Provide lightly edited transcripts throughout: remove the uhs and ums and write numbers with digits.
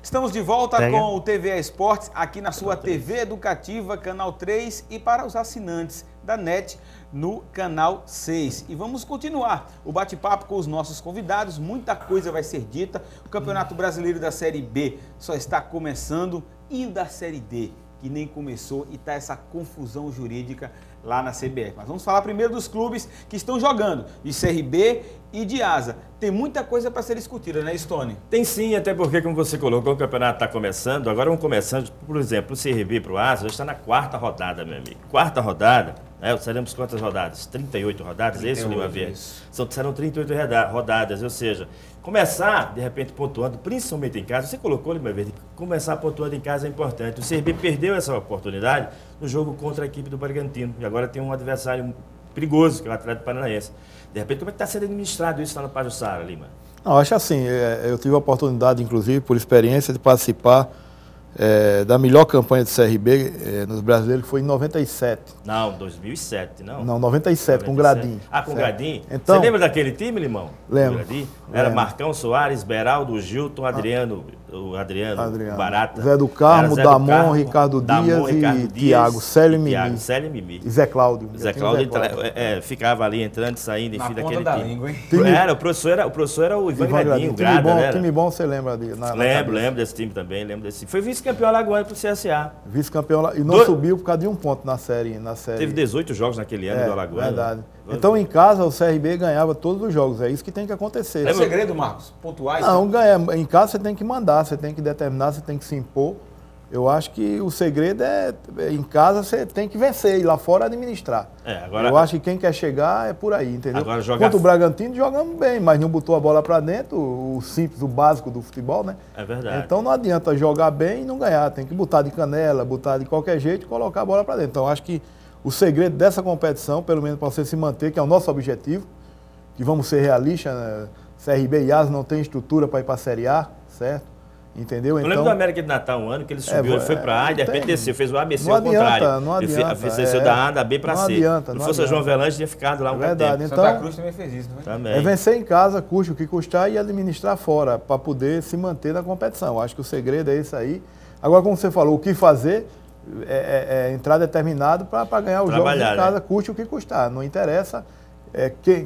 Estamos de volta com o TV Esportes, aqui na sua TV Educativa, Canal 3 e para os assinantes da NET no Canal 6. E vamos continuar o bate-papo com os nossos convidados, muita coisa vai ser dita. O Campeonato Brasileiro da Série B só está começando e o da Série D, que nem começou e está essa confusão jurídica lá na CBF. Mas vamos falar primeiro dos clubes que estão jogando, de CRB e de ASA. Tem muita coisa para ser discutida, né, Stone? Tem sim, até porque, como você colocou, o campeonato está começando. Agora vamos começando, por exemplo, o CRB para o ASA já está na quarta rodada, meu amigo. Quarta rodada, seremos quantas rodadas? 38 rodadas, 38, esse, Lima Verde? Serão 38 rodadas, ou seja, começar, de repente, pontuando, principalmente em casa, você colocou, Lima Verde, começar pontuando em casa é importante. O CRB perdeu essa oportunidade no jogo contra a equipe do Bragantino, e agora tem um adversário perigoso, que é o Atlético Paranaense. De repente, como é que está sendo administrado isso lá no Pajuçara, Lima? Não, acho assim, eu tive a oportunidade, inclusive, por experiência, de participar da melhor campanha do CRB nos brasileiros, que foi em 97. Não, 2007, não? Não, 97, com o Gradim. Ah, com o Gradim? Então, você lembra daquele time, Limão? Lembro. Era Marcão Soares, Beraldo, Gilton, Adriano Barata. Zé do Carmo, Damon, Ricardo Dias e Thiago, Célio Mimi. E Zé Cláudio. Zé Cláudio ficava ali entrando e saindo, enfim, daquele time. Língua, hein? O professor era o Ivan Gradinho, o Grada, né? Time bom, você lembra? Lembro desse time também, lembro desse time. Foi vice-campeão alagoano pro CSA. Vice-campeão, e não subiu por causa de um ponto na série. Teve 18 jogos naquele ano do Alagoano. Verdade. Então, em casa, o CRB ganhava todos os jogos. É isso que tem que acontecer. É o segredo, Marcos? Pontuais? Não, em casa você tem que mandar, você tem que determinar, você tem que se impor. Eu acho que o segredo em casa você tem que vencer e lá fora administrar. Eu acho que quem quer chegar é por aí, entendeu? Contra o Bragantino jogamos bem, mas não botou a bola para dentro, o simples, o básico do futebol, né? É verdade. Então não adianta jogar bem e não ganhar, tem que botar de canela, botar de qualquer jeito e colocar a bola para dentro. Então acho que o segredo dessa competição, pelo menos para você se manter, que é o nosso objetivo, que vamos ser realistas, né? CRB e ASA não tem estrutura para ir para a Série A, certo? Entendeu? Eu lembro do América de Natal um ano que ele subiu, ele foi para A e de repente desceu, fez o ABC ao contrário. Não adianta. Ele desceu da A, da B para C. Se fosse o João Velange, tinha ficado lá um tempo. Então, Santa Cruz também fez isso, não é? Também. É vencer em casa, custe o que custar e administrar fora, para poder se manter na competição. Acho que o segredo é isso aí. Agora, como você falou, o que fazer é entrar determinado para ganhar os jogos em casa, né? Custe o que custar. Não interessa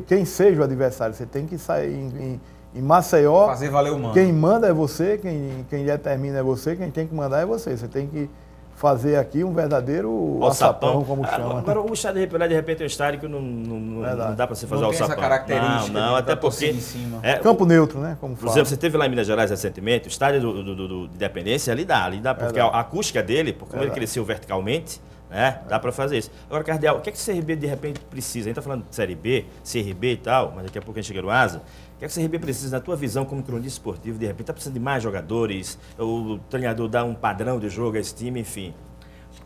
quem seja o adversário. Você tem que sair em Maceió, fazer valer o mando. Quem manda é você, quem determina é você, quem tem que mandar é você. Você tem que fazer aqui um verdadeiro alçapão, como chama. Agora, o estádio de repente é um estádio que não dá para você fazer alçapão. Não tem essa característica. Não, até porque... Em cima. Campo neutro, né? Como por exemplo, você esteve lá em Minas Gerais recentemente, o estádio do Independência ali dá, porque a acústica dele, como ele cresceu verticalmente, né? Dá para fazer isso. Agora, Cardeal, o que é que o CRB de repente precisa? A gente está falando de Série B, CRB e tal, mas daqui a pouco a gente chega no ASA. O que é que o CRB precisa, na tua visão como cronista esportivo, de repente está precisando de mais jogadores, o treinador dá um padrão de jogo a esse time, enfim?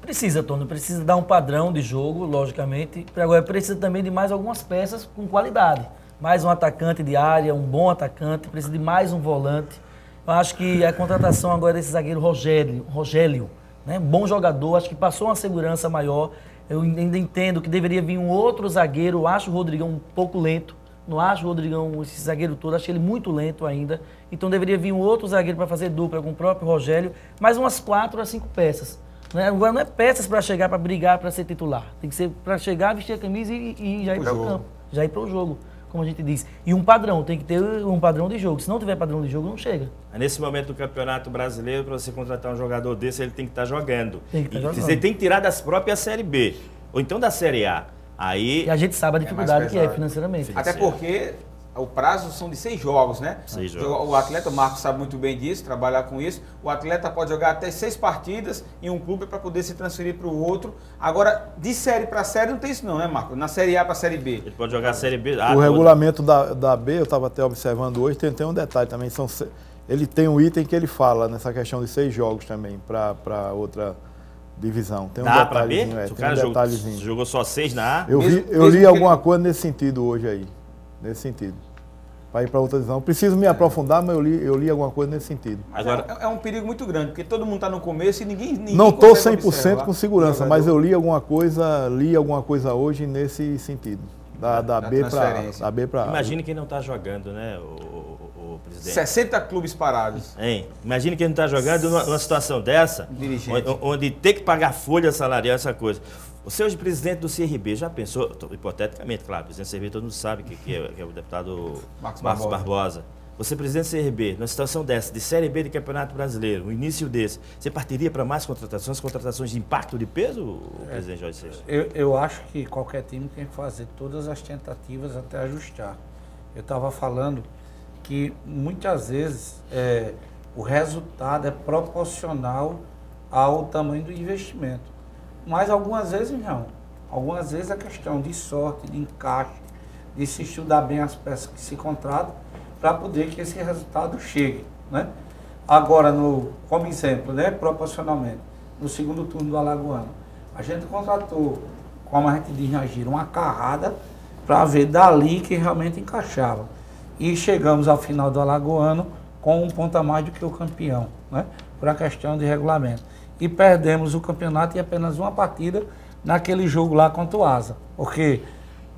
Precisa, Tony, precisa dar um padrão de jogo, logicamente. Agora precisa também de mais algumas peças com qualidade. Mais um atacante de área, um bom atacante, precisa de mais um volante. Eu acho que a contratação agora desse zagueiro Rogélio, né? Bom jogador, acho que passou uma segurança maior. Eu ainda entendo que deveria vir um outro zagueiro, eu acho o Rodrigão um pouco lento. Não acho o Rodrigão, esse zagueiro todo, acho ele muito lento ainda. Então deveria vir um outro zagueiro para fazer dupla com o próprio Rogélio, mais umas 4 a 5 peças. Né? Agora não é peças para chegar, para brigar, para ser titular. Tem que ser para chegar, vestir a camisa e já ir para o campo. Já ir para o jogo, como a gente diz. E um padrão, tem que ter um padrão de jogo. Se não tiver padrão de jogo, não chega. Nesse momento do Campeonato Brasileiro, para você contratar um jogador desse, ele tem que estar jogando. Tem que estar jogando. Ele tem que tirar das próprias Série B, ou então da Série A. Aí, e a gente sabe a dificuldade que é financeiramente. Até porque o prazo são de 6 jogos, né? 6 jogos. O atleta, o Marcos sabe muito bem disso, trabalhar com isso. O atleta pode jogar até 6 partidas em um clube para poder se transferir para o outro. Agora, de série para série não tem isso não, né, Marcos? Na Série A para Série B. Ele pode jogar a Série B. O regulamento da B, eu estava até observando hoje, tem um detalhe também. Ele tem um item que ele fala nessa questão de 6 jogos também para outra divisão. Tem um detalhezinho. Tem um detalhezinho. Jogou só 6 na A? Eu li alguma coisa nesse sentido hoje aí. Nesse sentido. Para ir para outra divisão. Preciso me aprofundar, mas eu li alguma coisa nesse sentido. Agora, é um perigo muito grande, porque todo mundo está no começo e ninguém não estou 100% com segurança, mas eu li alguma coisa hoje nesse sentido. Da B para A. Imagine quem não está jogando, né, o presidente. 60 clubes parados. Hein? Imagina quem não está jogando numa situação dessa, onde tem que pagar folha salarial, essa coisa. O senhor de presidente do CRB já pensou, hipoteticamente, claro, o presidente do CRB todo mundo sabe que é o deputado Marcos Barbosa. Você, presidente do CRB, numa situação dessa, de Série B de Campeonato Brasileiro, o início desse, você partiria para mais contratações de impacto de peso, presidente Jorge Seixas? Eu acho que qualquer time tem que fazer todas as tentativas até ajustar. Eu estava falando que muitas vezes o resultado é proporcional ao tamanho do investimento. Mas algumas vezes não. Algumas vezes é questão de sorte, de encaixe, de se estudar bem as peças que se contratam para poder que esse resultado chegue, né? Agora, como exemplo, né, proporcionalmente, no segundo turno do Alagoano, a gente contratou, como a gente diz na gira, uma carrada para ver dali que realmente encaixava. E chegamos ao final do Alagoano com um ponto a mais do que o campeão, né, por uma questão de regulamento. E perdemos o campeonato em apenas uma partida naquele jogo lá contra o Asa, porque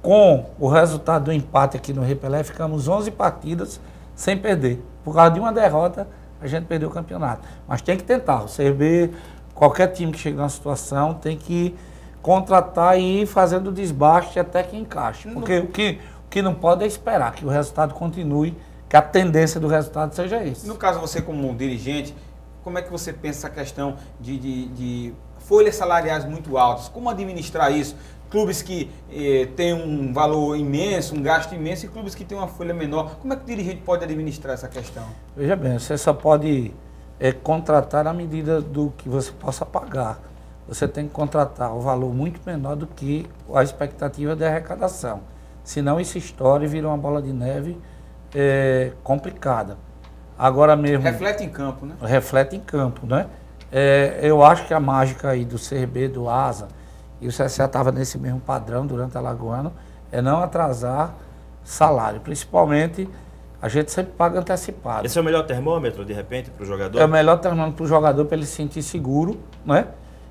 com o resultado do empate aqui no Repelé, ficamos 11 partidas sem perder. Por causa de uma derrota, a gente perdeu o campeonato. Mas tem que tentar. O CRB, qualquer time que chegue numa situação, tem que contratar e ir fazendo desbaste até que encaixe. Porque o que não pode é esperar que o resultado continue, que a tendência do resultado seja esse. No caso, você como dirigente, como é que você pensa essa questão de folhas salariais muito altas? Como administrar isso? Clubes que têm um valor imenso, um gasto imenso, e clubes que têm uma folha menor. Como é que o dirigente pode administrar essa questão? Veja bem, você só pode contratar à medida do que você possa pagar. Você tem que contratar o valor muito menor do que a expectativa de arrecadação. Senão isso estoura e vira uma bola de neve complicada. Agora mesmo... Reflete em campo, né? Reflete em campo, né? Eu acho que a mágica aí do CRB, do Asa, e o CSA estava nesse mesmo padrão durante a Alagoano, é não atrasar salário. Principalmente, a gente sempre paga antecipado. Esse é o melhor termômetro, de repente, para o jogador? É o melhor termômetro para o jogador, para ele se sentir seguro, né?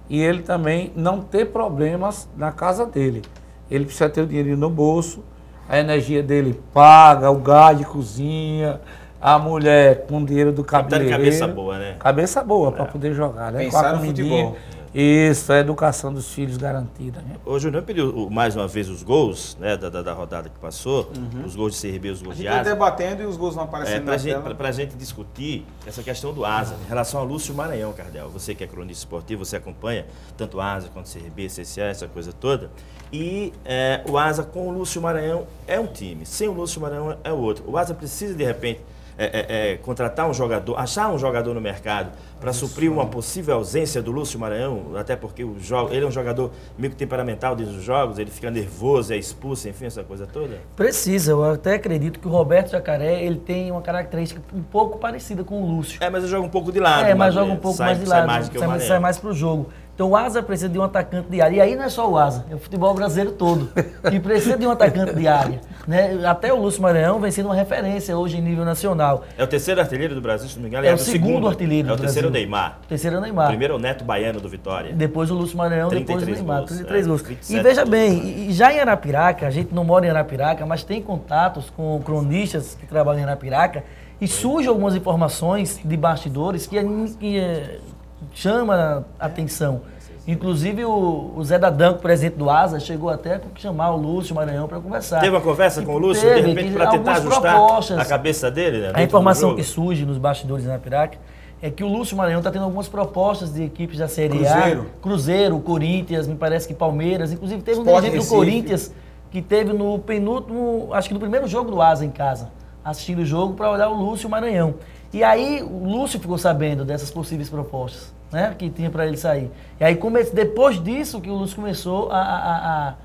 E ele também não ter problemas na casa dele. Ele precisa ter o dinheiro no bolso, a energia dele paga, o gás de cozinha, a mulher com o dinheiro do cabeleireiro. Cabeça boa, né? Cabeça boa para poder jogar, né? Pensar no futebol. Isso, a educação dos filhos garantida. Né? O Júnior pediu mais uma vez os gols, né, da rodada que passou, os gols de CRB, os gols de Asa. A gente está debatendo e os gols vão aparecendo na tela. Para a gente discutir essa questão do Asa, em relação ao Lúcio Maranhão, Cardel. Você que é cronista esportivo, você acompanha tanto Asa quanto CRB, CSA, essa coisa toda. E o Asa com o Lúcio Maranhão é um time, sem o Lúcio Maranhão é outro. O Asa precisa, de repente, contratar um jogador, achar um jogador no mercado para suprir uma possível ausência do Lúcio Maranhão, até porque ele é um jogador meio que temperamental dentro dos jogos, ele fica nervoso, é expulso, enfim, essa coisa toda? Precisa, eu até acredito que o Roberto Jacaré, ele tem uma característica um pouco parecida com o Lúcio. Mas ele joga um pouco de lado. Mas joga um pouco mais de lado, sai mais pro jogo. Então o Asa precisa de um atacante de área. E aí não é só o Asa, é o futebol brasileiro todo, que precisa de um atacante de área. Né? Até o Lúcio Maranhão vem sendo uma referência hoje em nível nacional. É o terceiro artilheiro do Brasil, se não me engano. É o segundo artilheiro do Brasil. É o terceiro Neymar. O terceiro é o Neymar. O primeiro é o Neto Baiano do Vitória. Depois o Lúcio Maranhão, depois o Neymar. Gols, 33 gols. 27 e veja bem, já em Arapiraca, a gente não mora em Arapiraca, mas tem contatos com cronistas que trabalham em Arapiraca, e surgem algumas informações de bastidores que chama a atenção. Inclusive o Zé Dadanco, presidente do Asa, chegou até a chamar o Lúcio Maranhão para conversar. Teve uma conversa com o Lúcio, de repente, para tentar ajustar a cabeça dele? Né, a informação que surge nos bastidores na Piraca é que o Lúcio Maranhão está tendo algumas propostas de equipes da Série A. Cruzeiro, Corinthians, me parece que Palmeiras. Inclusive teve um dirigente do Corinthians que teve no penúltimo, acho que no primeiro jogo do Asa em casa, assistindo o jogo para olhar o Lúcio Maranhão. E aí o Lúcio ficou sabendo dessas possíveis propostas, né, que tinha para ele sair. E aí depois disso que o Lúcio começou a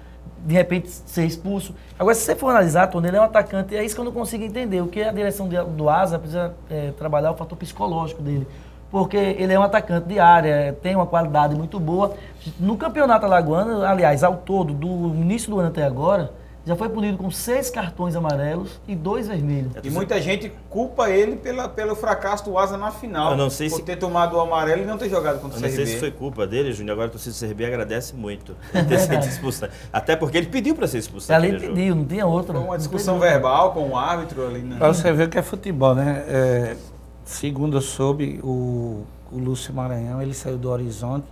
de repente ser expulso. Agora, se você for analisar, Tony, ele é um atacante, é isso que eu não consigo entender. O que a direção do Asa precisa trabalhar o fator psicológico dele. Porque ele é um atacante de área, tem uma qualidade muito boa. No campeonato alagoano, aliás, ao todo, do início do ano até agora, já foi punido com 6 cartões amarelos e 2 vermelhos. E muita gente culpa ele pelo fracasso do Asa na final. Eu não sei por ter tomado o amarelo e não ter jogado contra o CRB. Eu não sei se foi culpa dele, Júnior. Agora o torcedor do CRB agradece muito ter sido expulso. Até porque ele pediu para ser expulso. Ali pediu, não tinha outra. Foi uma discussão verbal com o árbitro ali. Né? Para você ver que é futebol, né? Segundo eu soube, o Lúcio Maranhão, ele saiu do Horizonte,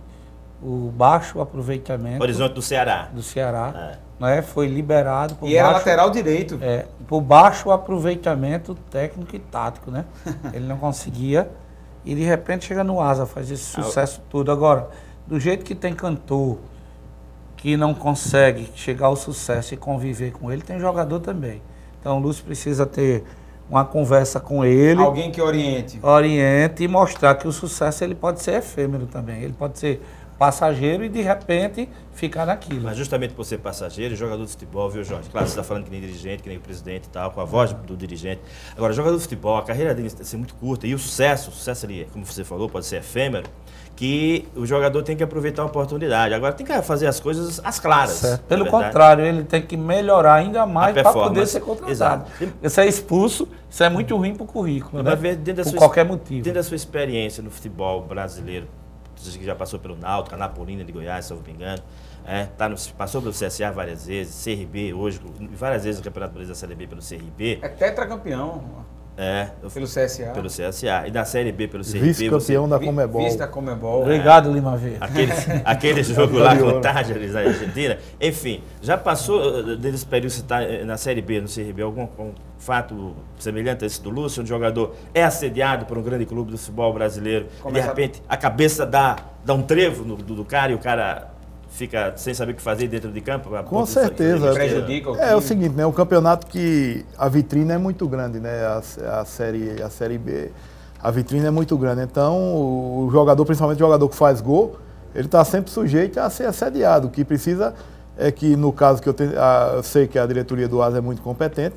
o baixo aproveitamento... Horizonte do Ceará. Do Ceará, né? Foi liberado por era lateral direito. Por baixo aproveitamento técnico e tático, né? Ele não conseguia e de repente chega no Asa, faz esse sucesso todo. Agora, do jeito que tem cantor que não consegue chegar ao sucesso e conviver com ele, tem jogador também. Então o Lúcio precisa ter uma conversa com ele. Alguém que oriente. Oriente e mostrar que o sucesso ele pode ser efêmero também. Ele pode ser passageiro e de repente ficar naquilo. Mas justamente por ser passageiro, jogador de futebol, viu, Jorge? Claro, você está falando que nem dirigente, que nem o presidente e tal, com a voz do dirigente. Agora, jogador de futebol, a carreira dele tem que ser muito curta e o sucesso ali, como você falou, pode ser efêmero, que o jogador tem que aproveitar a oportunidade. Agora, tem que fazer as coisas às claras. Certo. Pelo contrário, ele tem que melhorar ainda mais para poder ser contratado. Exato. Você é expulso, isso é muito ruim para o currículo, né? Por qualquer motivo. Dentro da sua experiência no futebol brasileiro, você que já passou pelo Náutico, Anapolina de Goiás, se eu não me engano, passou pelo CSA várias vezes, CRB hoje, várias vezes no Campeonato Brasileiro da Série B pelo CRB. É tetracampeão. Pelo CSA. Pelo CSA. E da Série B pelo CRB. Vice-campeão da Comebol. Vice da Comebol. Obrigado, Lima Verde. Aquele jogo lá com o Tágeres na Argentina. Enfim, já passou desse período, você está na Série B, no CRB, algum fato semelhante a esse do Lúcio? Um jogador é assediado por um grande clube do futebol brasileiro, e de repente a cabeça dá um trevo do cara e o cara fica sem saber o que fazer dentro de campo? Com certeza. Prejudica o time. É o seguinte, né? O campeonato que a vitrine é muito grande, né? A série B, a vitrine é muito grande. Então, o jogador, principalmente o jogador que faz gol, ele está sempre sujeito a ser assediado. O que precisa é que, no caso que eu sei que a diretoria do Asa é muito competente,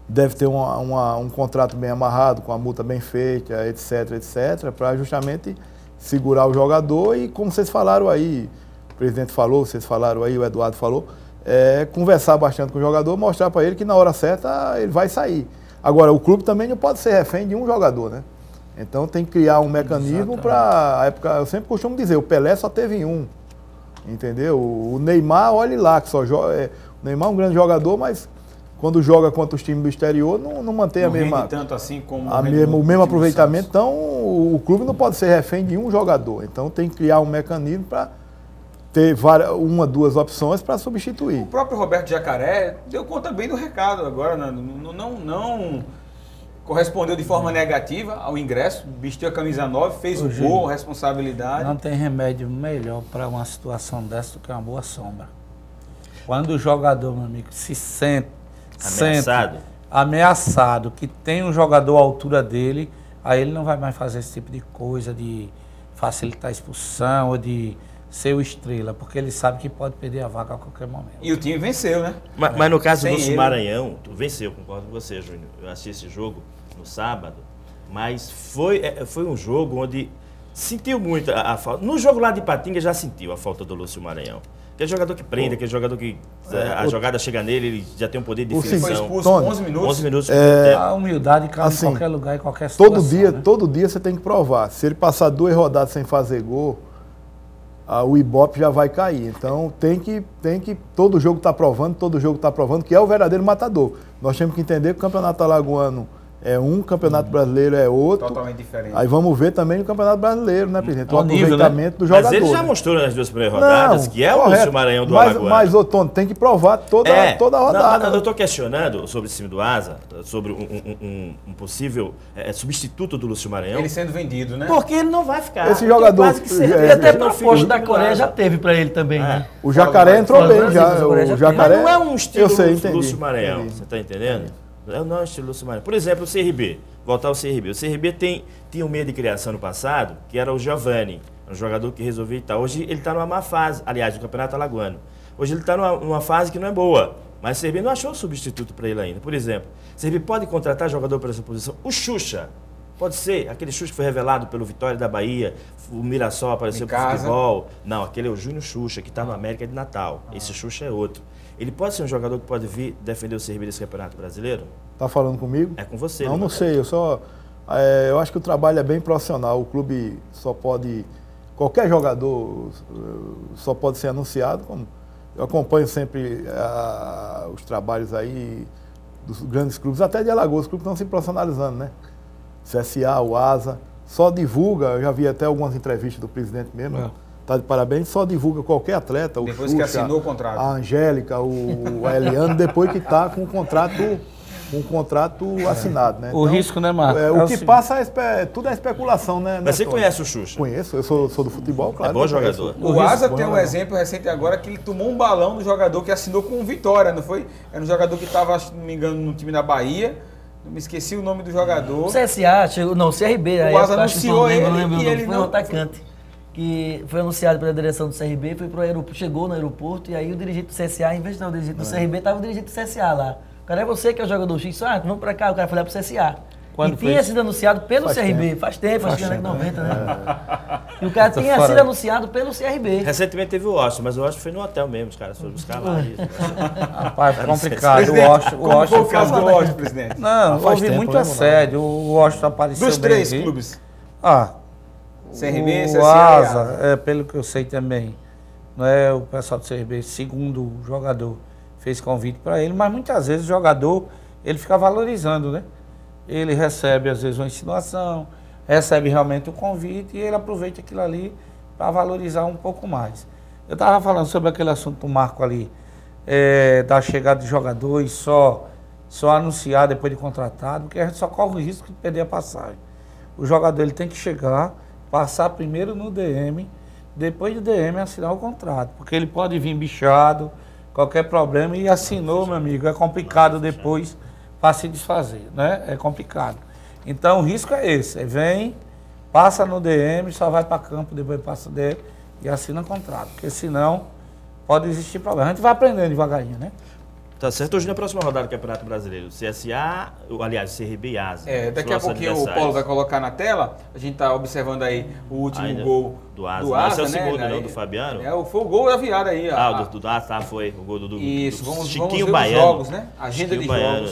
deve ter um contrato bem amarrado, com a multa bem feita, etc, para justamente segurar o jogador e, como vocês falaram aí, o presidente falou, vocês falaram aí, o Eduardo falou, conversar bastante com o jogador, mostrar para ele que na hora certa ele vai sair. Agora, o clube também não pode ser refém de um jogador, né? Então tem que criar um mecanismo para a época. Eu sempre costumo dizer, o Pelé só teve um, entendeu? O Neymar, olhe lá, que só joga. O Neymar é um grande jogador, mas quando joga contra os times do exterior, não mantém a mesma. Tanto assim como o mesmo aproveitamento. Então, o clube não pode ser refém de um jogador. Então tem que criar um mecanismo para ter duas opções para substituir. O próprio Roberto Jacaré deu conta bem do recado agora, né? Não correspondeu de forma negativa ao ingresso, vestiu a camisa 9, fez o gol, responsabilidade. Não tem remédio melhor para uma situação dessa do que uma boa sombra. Quando o jogador, meu amigo, se sente ameaçado, que tem um jogador à altura dele, aí ele não vai mais fazer esse tipo de coisa, de facilitar a expulsão ou de ser o estrela, porque ele sabe que pode perder a vaga a qualquer momento. E o time venceu, né? Mas no caso do Lúcio Maranhão, tu venceu, concordo com você, Júnior. Eu assisti esse jogo no sábado, mas foi um jogo onde sentiu muito a falta. No jogo lá de Ipatinga já sentiu a falta do Lúcio Maranhão. Aquele jogador que prende, aquele jogador que a jogada chega nele, ele já tem um poder de definição. Foi expulso 11 minutos. 11 minutos. A humildade cabe em qualquer lugar, em qualquer situação. Todo dia você tem que provar. Se ele passar 2 rodadas sem fazer gol, o Ibope já vai cair. Então tem que todo jogo está provando que é o verdadeiro matador. Nós temos que entender que o Campeonato Alagoano é um, Campeonato Brasileiro é outro. Totalmente diferente. Aí vamos ver também no Campeonato Brasileiro, né, presidente? O aproveitamento do jogador. Mas ele já mostrou nas 2 primeiras rodadas que é o Lúcio Maranhão do Alagoano. Mas, Otono, tem que provar toda a rodada. Eu estou questionando sobre o time do Asa, sobre um possível substituto do Lúcio Maranhão. Ele sendo vendido, né? Porque ele não vai ficar. Esse jogador... E até proposta da Coreia já teve para ele também, né? O Jacaré entrou bem já. O Jacaré, mas não é um estilo Lúcio entendi. Maranhão, você está entendendo? Não é um estilo Lúcio Maranhão. Por exemplo, o CRB. Voltar ao CRB. O CRB tinha um meio de criação no passado, que era o Giovani, um jogador que resolvia e tal. Hoje ele está numa má fase, aliás, do Campeonato Alagoano. Hoje ele está numa fase que não é boa, mas o CRB não achou substituto para ele ainda. Por exemplo, o CRB pode contratar jogador para essa posição. O Xuxa Pode ser aquele Xuxa que foi revelado pelo Vitória da Bahia, o Mirassol apareceu pro futebol. Não, aquele é o Júnior Xuxa, que está no América de Natal. Esse Xuxa é outro. Ele pode ser um jogador que pode vir defender o CRB desse Campeonato Brasileiro? Tá falando comigo? É com você. Não sei, eu acho que o trabalho é bem profissional. O clube só pode, qualquer jogador só pode ser anunciado. Eu acompanho sempre os trabalhos aí dos grandes clubes, até de Alagoas, os clubes estão se profissionalizando, né? CSA, o ASA, só divulga, eu já vi até algumas entrevistas do presidente mesmo, tá de parabéns, só divulga qualquer atleta, depois que assinou o contrato. A Angélica, a Eliane, depois que está com o contrato assinado, né? O risco, né, Marcos? O que passa tudo é especulação, né? Mas você conhece o Xuxa? Conheço, eu sou do futebol, claro. É bom jogador. O Asa tem um exemplo recente agora que ele tomou um balão do jogador que assinou com o Vitória, não foi? Era um jogador que estava, se não me engano, no time da Bahia. Eu me esqueci o nome do jogador. O CSA, o CRB. O Asa anunciou ele e ele não... Foi um atacante que foi anunciado pela direção do CRB, foi pro aeroporto, chegou no aeroporto e aí o dirigente do CSA, em vez de estar o dirigente do CRB, estava o dirigente do CSA lá. O cara, é você que é o jogador X, vamos pra cá, o cara foi lá pro CSA. Quando e tinha sido anunciado pelo CRB, faz tempo, acho que era 90, né? E o cara tinha sido anunciado pelo CRB. Recentemente teve o Washington, mas o Washington foi no hotel mesmo, os caras foram buscar lá. Rapaz, foi complicado. Como foi o caso do Washington, presidente? Não, eu ouvi muito assédio. O Washington apareceu dos bem. Dos 3 clubes? CRB, CSA o Asa, pelo que eu sei também, não é o pessoal do CRB, segundo o jogador, fez convite para ele, mas muitas vezes o jogador, ele fica valorizando, né? Ele recebe, às vezes, uma insinuação, recebe realmente o convite e ele aproveita aquilo ali para valorizar um pouco mais. Eu estava falando sobre aquele assunto do Marco ali, da chegada de jogador e só anunciar depois de contratado, porque a gente só corre o risco de perder a passagem. O jogador ele tem que chegar, passar primeiro no DM, depois do DM assinar o contrato, porque ele pode vir bichado, qualquer problema, e assinou, meu amigo, é complicado depois para se desfazer, né? É complicado. Então o risco é esse, vem, passa no DM, só vai para campo, depois passa o DM e assina o contrato, porque senão pode existir problema. A gente vai aprendendo devagarinho, né? Tá certo. Hoje na próxima rodada do Campeonato Brasileiro, CSA, aliás, CRB e Asa. Daqui a pouquinho o Paulo vai colocar na tela, a gente está observando aí o último gol do Asa. Do Asa, esse é o né? segundo, não, do Fabiano? Foi o gol da virada aí. Do Asa, foi o gol do Isso, do vamos Chiquinho ver Baiano. os jogos, né? Agenda Chiquinho de Baiano,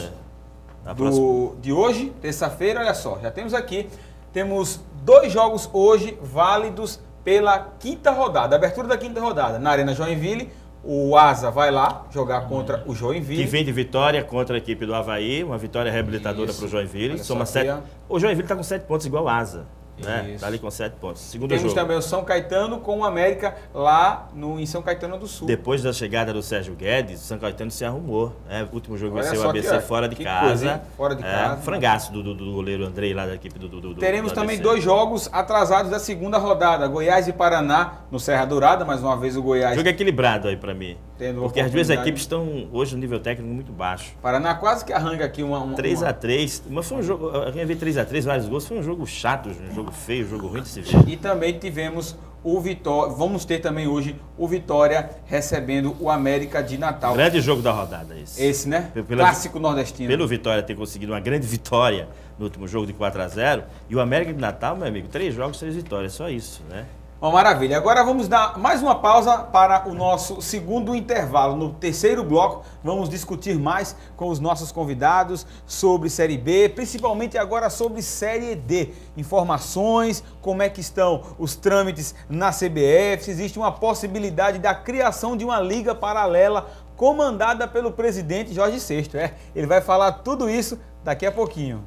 jogos de hoje, terça-feira, olha só, já temos aqui, temos 2 jogos hoje válidos pela quinta rodada, abertura da quinta rodada, na Arena Joinville. O Asa vai lá jogar contra o Joinville. Que vem de vitória contra a equipe do Avaí, uma vitória reabilitadora para o Joinville. Soma 7. O Joinville está com 7 pontos igual o Asa. Né? Tá ali com 7 pontos. Segundo Temos jogo. também o São Caetano com o América lá em São Caetano do Sul. Depois da chegada do Sérgio Guedes, o São Caetano se arrumou. Né? O último jogo venceu o ABC fora de casa. Coisa, fora de casa. Frangaço do goleiro Andrei lá da equipe do Teremos do também ABC. 2 jogos atrasados da segunda rodada. Goiás e Paraná no Serra Dourada. Mais uma vez o Goiás. Jogo equilibrado aí pra mim. Porque as duas equipes estão hoje no nível técnico muito baixo. Paraná quase que arranca aqui uma 3x3. Mas foi um jogo. Eu vi 3x3, vários gols. Foi um jogo chato, um jogo feio, um jogo ruim de se ver. E também tivemos o Vitória. Vamos ter também hoje o Vitória recebendo o América de Natal. Grande jogo da rodada esse. Esse, né? Clássico nordestino. Pelo Vitória ter conseguido uma grande vitória no último jogo de 4x0. E o América de Natal, meu amigo, 3 jogos, 3 vitórias. Só isso, né? Uma maravilha. Agora vamos dar mais uma pausa para o nosso segundo intervalo. No terceiro bloco, vamos discutir mais com os nossos convidados sobre Série B, principalmente agora sobre Série D. Informações, como é que estão os trâmites na CBF, se existe uma possibilidade da criação de uma liga paralela comandada pelo presidente Jorge Sexto. Ele vai falar tudo isso daqui a pouquinho.